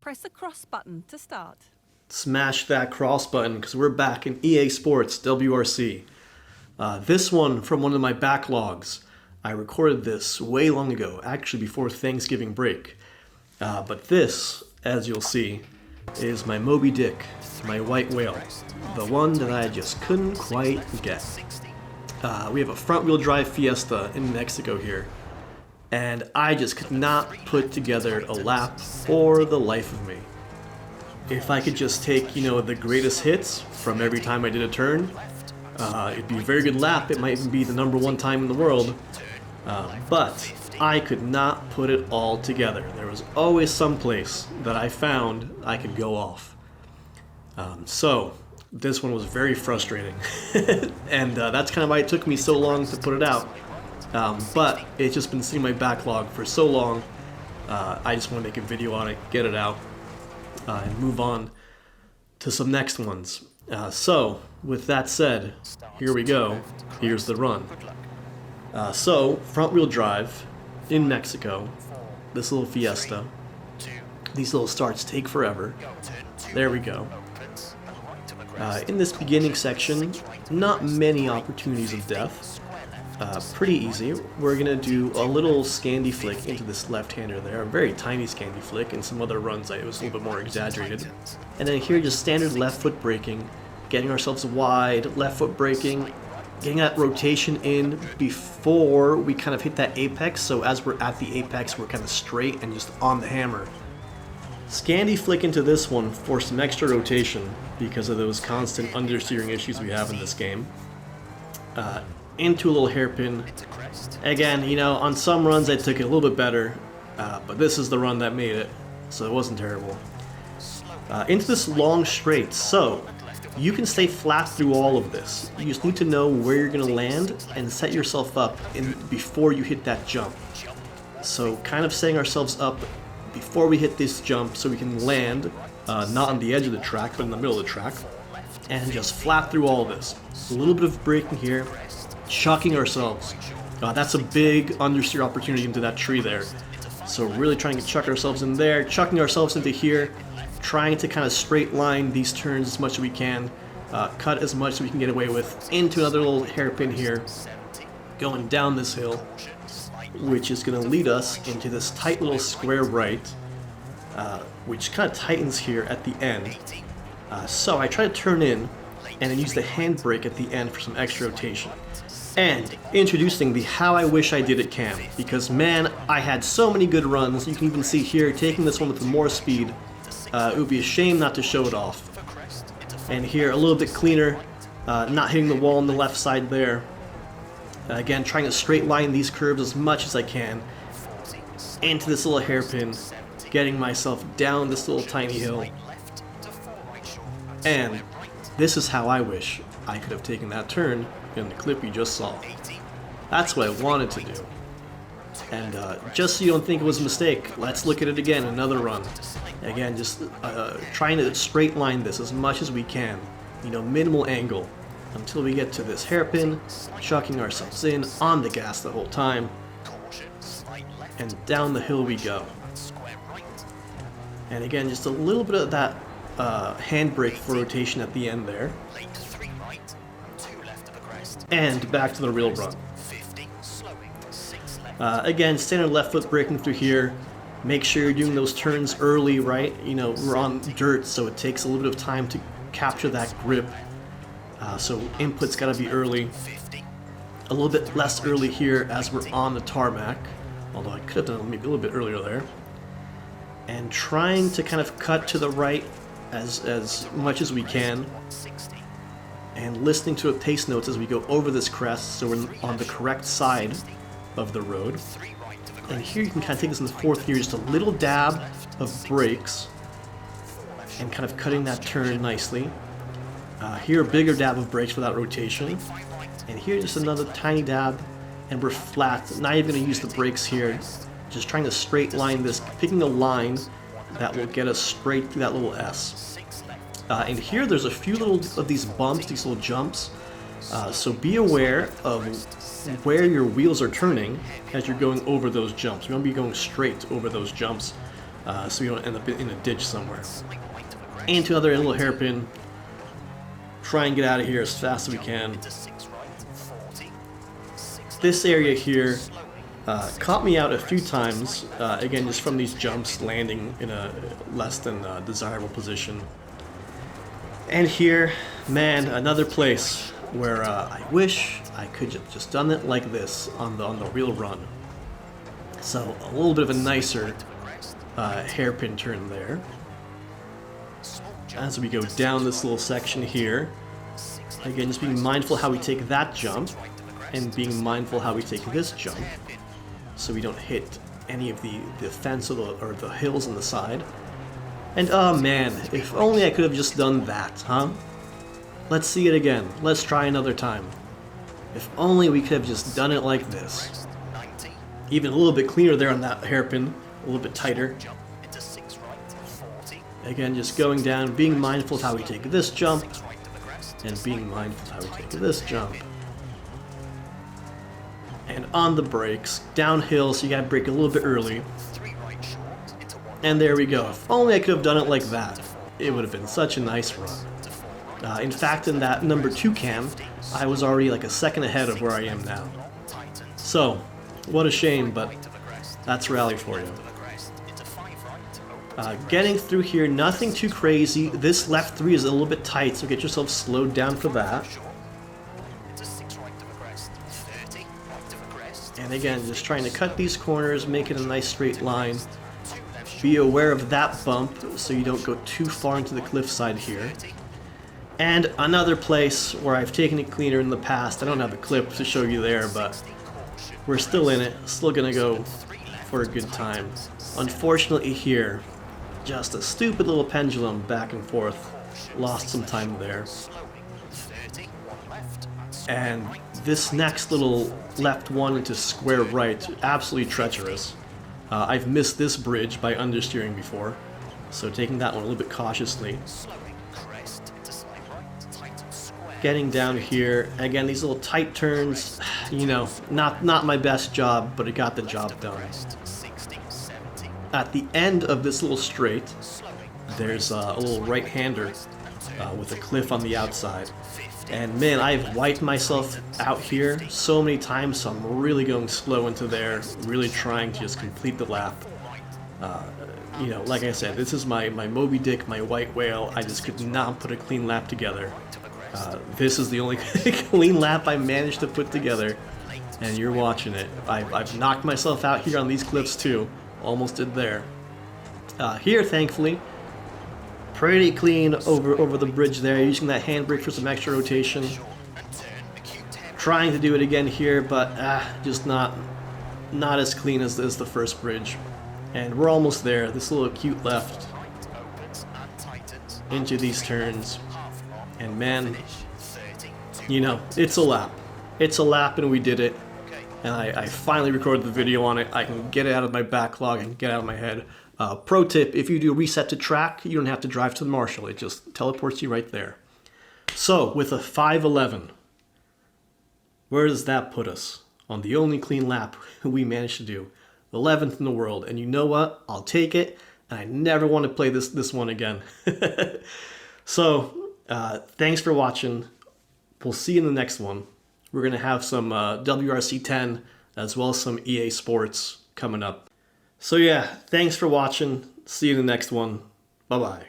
Press the cross button to start. Smash that cross button because we're back in EA Sports WRC. This one from one of my backlogs. I recorded this way long ago, actually before Thanksgiving break. But this, as you'll see, is my Moby Dick, my white whale. The one that I just couldn't quite get. We have a front-wheel drive Fiesta in Mexico here. And I just could not put together a lap for the life of me. If I could just take, the greatest hits from every time I did a turn, it'd be a very good lap. It might even be the #1 time in the world. But I could not put it all together. There was always some place that I found I could go off. So this one was very frustrating. And that's kind of why it took me so long to put it out. But it's just been sitting in my backlog for so long. I just want to make a video on it, get it out, and move on to some next ones. So, with that said, here we go. Here's the run. So, front wheel drive in Mexico. This little Fiesta. These little starts take forever. There we go. In this beginning section, not many opportunities of death. Pretty easy. We're going to do a little Scandi flick into this left-hander there, a very tiny Scandi flick. In some other runs it was a little bit more exaggerated. And then here just standard left foot braking, getting ourselves wide, left foot braking, getting that rotation in before we kind of hit that apex, so as we're at the apex we're kind of straight and just on the hammer. Scandi flick into this one for some extra rotation because of those constant understeering issues we have in this game. Into a little hairpin. Again, on some runs I took it a little bit better, but this is the run that made it, so it wasn't terrible. Into this long straight, so you can stay flat through all of this. You just need to know where you're going to land and set yourself up before you hit that jump. So kind of setting ourselves up before we hit this jump so we can land, not on the edge of the track, but in the middle of the track, and just flat through all of this. A little bit of braking here. Chucking ourselves. That's a big understeer opportunity into that tree there. So really trying to chuck ourselves in there, chucking ourselves into here, trying to kind of straight line these turns as much as we can, cut as much as we can get away with, into another little hairpin here, going down this hill, which is going to lead us into this tight little square right, which kind of tightens here at the end. So I try to turn in and then use the handbrake at the end for some extra rotation. And introducing the How I Wish I Did It cam, because man, I had so many good runs. You can even see here, taking this one with more speed, it would be a shame not to show it off. And here, a little bit cleaner, not hitting the wall on the left side there. Again, trying to straight line these curves as much as I can, into this little hairpin, getting myself down this little tiny hill. And this is how I wish I could have taken that turn in the clip you just saw. That's what I wanted to do. And just so you don't think it was a mistake, let's look at it again, another run. Again, just trying to straight line this as much as we can. Minimal angle until we get to this hairpin, chucking ourselves in, on the gas the whole time. And down the hill we go. And again, just a little bit of that handbrake for rotation at the end there. And back to the real run. Again, standard left foot braking through here. Make sure you're doing those turns early, right? We're on dirt, so it takes a little bit of time to capture that grip. So input's got to be early. A little bit less early here as we're on the tarmac. Although I could have done maybe a little bit earlier there. And trying to kind of cut to the right as much as we can. And listening to the pace notes as we go over this crest so we're on the correct side of the road. And here you can kind of take this in the fourth gear, just a little dab of brakes and kind of cutting that turn nicely. Here a bigger dab of brakes for that rotation. And here just another tiny dab and we're flat. Not even going to use the brakes here. Just trying to straight line this, picking a line that will get us straight through that little S. And here there's a few little of these bumps, these little jumps. So be aware of where your wheels are turning as you're going over those jumps. You want to be going straight over those jumps. so we don't end up in a ditch somewhere. Into another little hairpin. Try and get out of here as fast as we can. This area here caught me out a few times, again just from these jumps landing in a less than desirable position. And here, man, another place where I wish I could have just done it like this on the real run. So a little bit of a nicer hairpin turn there. As we go down this little section here, again just being mindful how we take that jump, and being mindful how we take this jump, so we don't hit any of the fence or the hills on the side. And oh man, if only I could have just done that, huh? Let's see it again. Let's try another time. If only we could have just done it like this. Even a little bit cleaner there on that hairpin, a little bit tighter. Again, just going down, being mindful of how we take this jump, and being mindful of how we take this jump. And on the brakes, downhill, so you gotta brake a little bit early. And there we go. If only I could have done it like that, it would have been such a nice run. In fact, in that number 2 cam, I was already like a second ahead of where I am now. So, what a shame, but that's rally for you. Getting through here, nothing too crazy. This left 3 is a little bit tight, so get yourself slowed down for that. And again, just trying to cut these corners, make it a nice straight line. Be aware of that bump so you don't go too far into the cliffside here. And another place where I've taken it cleaner in the past. I don't have a clip to show you there, but we're still in it. Still gonna go for a good time. Unfortunately here, just a stupid little pendulum back and forth. Lost some time there. And this next little left one into square right, absolutely treacherous. I've missed this bridge by understeering before, so taking that one a little bit cautiously. Getting down here, again these little tight turns, you know, not my best job, but it got the job done. At the end of this little straight, there's a little right-hander with a cliff on the outside. And man, I've wiped myself out here so many times, so I'm really going slow into there, really trying to just complete the lap. You know, like I said, this is my Moby Dick, my white whale. I just could not put a clean lap together. This is the only clean lap I managed to put together, and you're watching it. I've knocked myself out here on these cliffs too. Almost did there. Here, thankfully, pretty clean over the bridge there, using that handbrake for some extra rotation. Trying to do it again here, but just not as clean as the first bridge. And we're almost there. This little acute left into these turns. And man, you know, it's a lap. It's a lap and we did it. And I finally recorded the video on it. I can get it out of my backlog and get it out of my head. Pro tip, if you do reset to track, you don't have to drive to the marshal. It just teleports you right there. So, with a 5:11, where does that put us? On the only clean lap we managed to do. 11th in the world. And you know what? I'll take it. And I never want to play this one again. So, thanks for watching. We'll see you in the next one. We're going to have some WRC 10 as well as some EA Sports coming up. So yeah, thanks for watching. See you in the next one. Bye-bye.